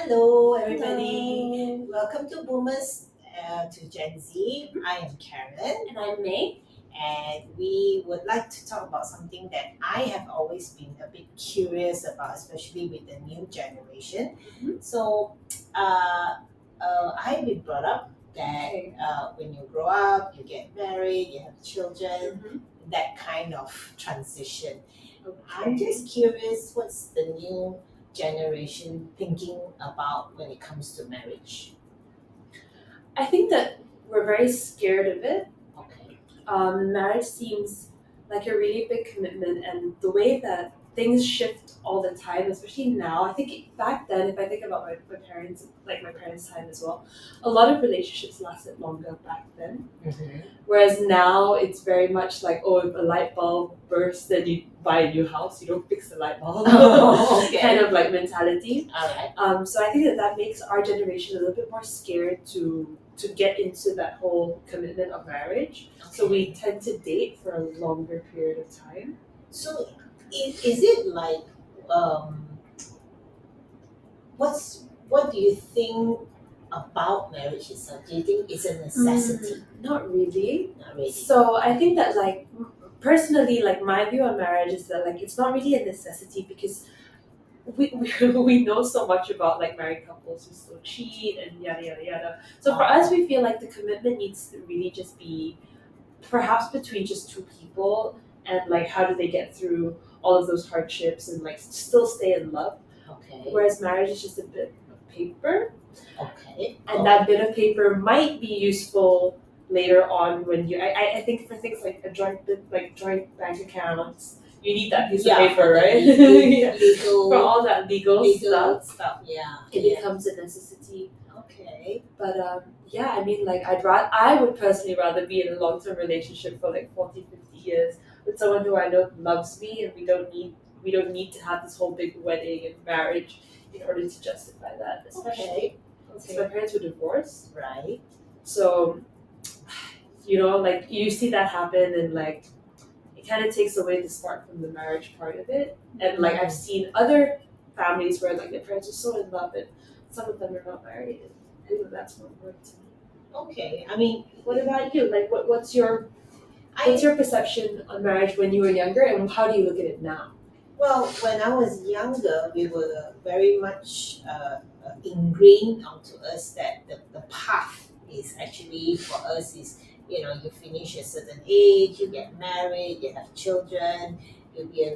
Hello, everybody. Hello. Welcome to Boomers to Gen Z. I am Karen, And I'm May. and we would like to talk about something that I have always been a bit curious about, especially with the new generation. Mhm. So, I've been brought up that Okay. when you grow up, you get married, you have children, Mhm. that kind of transition. Okay. I'm just curious, what's the new generation thinking about when it comes to marriage? I think that we're very scared of it. Okay. Marriage seems like a really big commitment, and the way that things shift all the time, especially now. I think back then, if I think about my parents, like my parents' time as well, a lot of relationships lasted longer back then. Mm-hmm. Whereas now it's very much like, oh, if a light bulb bursts, then you buy a new house. You don't fix the light bulb. Oh, okay. Kind of like mentality. All right. So I think that makes our generation a little bit more scared to get into that whole commitment of marriage. So we tend to date for a longer period of time. So, is it like, um, what do you think about marriage itself? Do you think it's a necessity? Not really. Not really. So I think that like personally, like my view on marriage is that like it's not really a necessity because we know so much about like married couples who still cheat and yada yada yada. So for us, we feel like the commitment needs to really just be perhaps between just two people and like how do they get through all of those hardships and like still stay in love. Okay. Whereas marriage is just a bit of paper, Okay. and that bit of paper might be useful later on when you. I think for things like a joint bank accounts, you need that piece of paper, right? Yeah. Legal, For all that legal stuff. Yeah. it becomes a necessity. Okay. But yeah, I mean, like I would personally rather be in a long term relationship for like 40, 50 years with someone who I know loves me, and we don't need to have this whole big wedding and marriage in order to justify that. Especially since my parents were divorced, Right. so like you see that happen, and like it kind of takes away the spark from the marriage part of it. And like I've seen other families where like the parents are so in love, and some of them are not married. And that's more important to me. Okay. I mean, What about you? Like, what's your I perception on marriage when you were younger, and how do you look at it now? well, when I was younger, we were very much ingrained onto us that the path is actually for us is you finish a certain age, you get married, you have children, you'll be a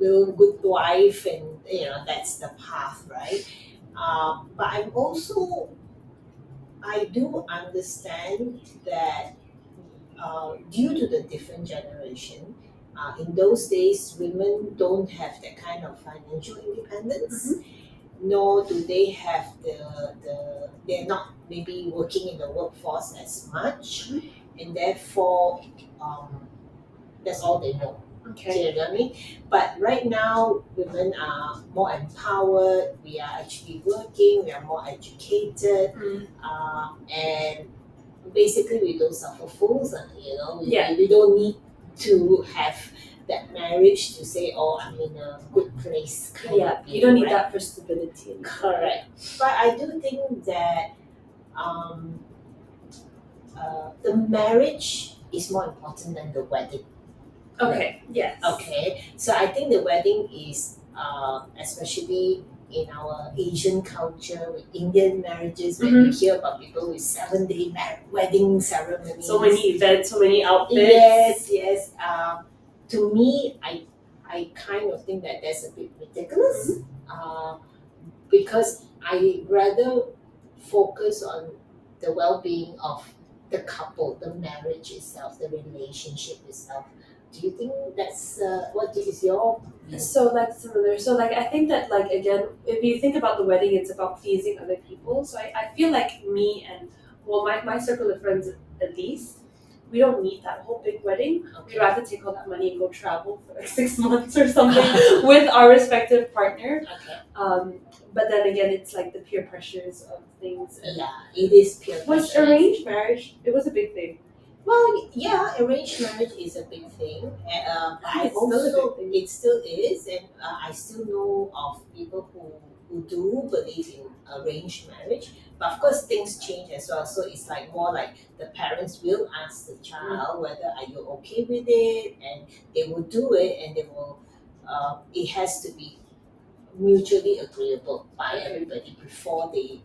little good wife, and that's the path, right? But I do understand that due to the different generation, in those days, women don't have that kind of financial independence, nor do they have they're not maybe working in the workforce as much, and therefore, that's all they know. Okay. Do you know what I mean? But right now, women are more empowered. We are actually working. We are more educated, and basically we don't suffer fools. We don't need to have that marriage to say, oh, I'm in a good place. You don't need that for stability. Correct. But I do think that um, the marriage is more important than the wedding. Okay. Yes. Okay, so I think the wedding is, especially in our Asian culture with Indian marriages, when you hear about people with 7-day wedding ceremonies. So many events, so many outfits. Yes, yes. To me, I kind of think that that's a bit ridiculous, because I rather focus on the well-being of the couple, the marriage itself, the relationship itself. Do you think that's what is your view? So that's similar. So like I think that like again, if you think about the wedding, it's about pleasing other people. So I feel like me and my circle of friends at least, we don't need that whole big wedding. Okay. We'd rather take all that money and go travel for like 6 months or something with our respective partner. Okay. But then again, it's like the peer pressures of things. And Yeah, it is peer was pressure. arranged marriage? It was a big thing. Well, yeah, arranged marriage is a big thing. But It's still a big thing. it still is, and I still know of people who who do believe in arranged marriage. But of course, things change as well. So it's like more like the parents will ask the child whether are you okay with it, and they will do it, and they will. It has to be mutually agreeable by everybody before they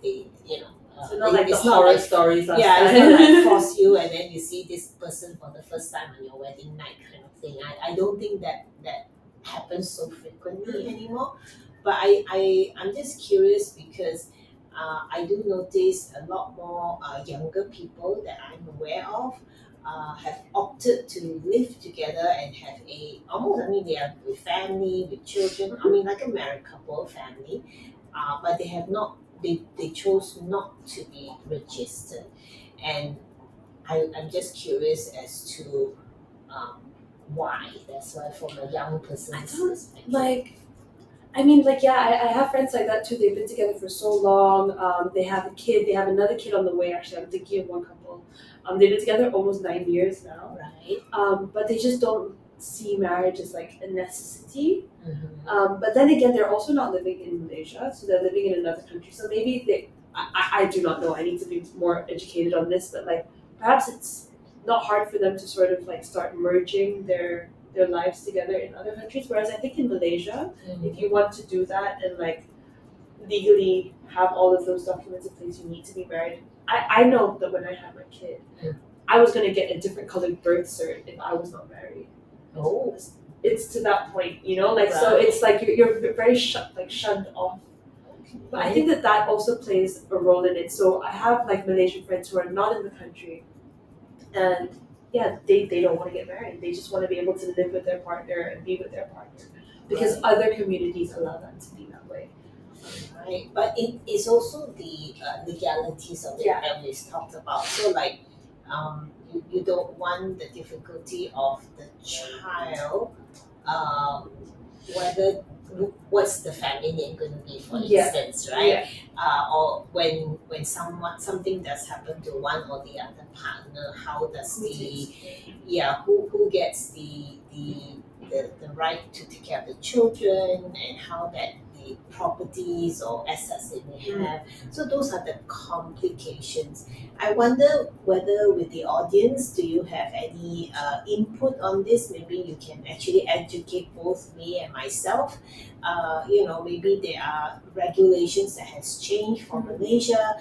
you know. So not like the it's not horror like stories last yeah, time. it's not like force you and then you see this person for the first time on your wedding night kind of thing. I don't think that happens so frequently anymore. But I'm just curious because I do notice a lot more younger people that I'm aware of have opted to live together and have a almost, I mean, they are with family, with children, I mean like a married couple family, but they have not they chose not to be registered. And I'm just curious as to um, why. That's why from a young person's I don't perspective. like. I mean, like, yeah, I have friends like that too. They've been together for so long. They have a kid. They have another kid on the way. Actually, I'm thinking of one couple. They've been together almost 9 years now. Right. But they just don't see marriage as like a necessity. Mm-hmm. But then again, they're also not living in Malaysia, so they're living in another country. So maybe they. I do not know. I need to be more educated on this. But like, perhaps it's not hard for them to sort of like start merging their lives together in other countries. Whereas I think in Malaysia, if you want to do that and like legally have all of those documents in place, you need to be married. I know that when I had my kid, I was gonna get a different colored birth cert if I was not married. Oh. It's to that point, you know, like so it's like you're very shunned off. But I think that also plays a role in it. So I have like Malaysian friends who are not in the country, and yeah, they don't want to get married. They just want to be able to live with their partner and be with their partner because other communities allow that to be that way. Right, but it is also the legalities of it that we've talked about. So, like, you don't want the difficulty of the child, whether what's the family name going to be, for instance, right? Or when something does happen to one or the other partner, how does who gets the right to take care of the children, and how that the properties or assets they may have. So those are the complications. I wonder whether with the audience, do you have any input on this? Maybe you can actually educate both me and myself. Maybe there are regulations that has changed for Malaysia.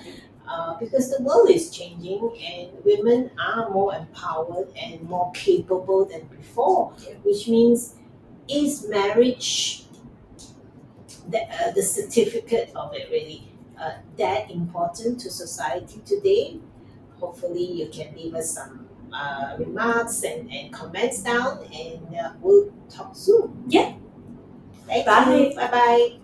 Because the world is changing and women are more empowered and more capable than before, which means is marriage the certificate of it really that important to society today? Hopefully you can leave us some remarks and comments down, and we'll talk soon. Yeah. Thank you. Bye bye.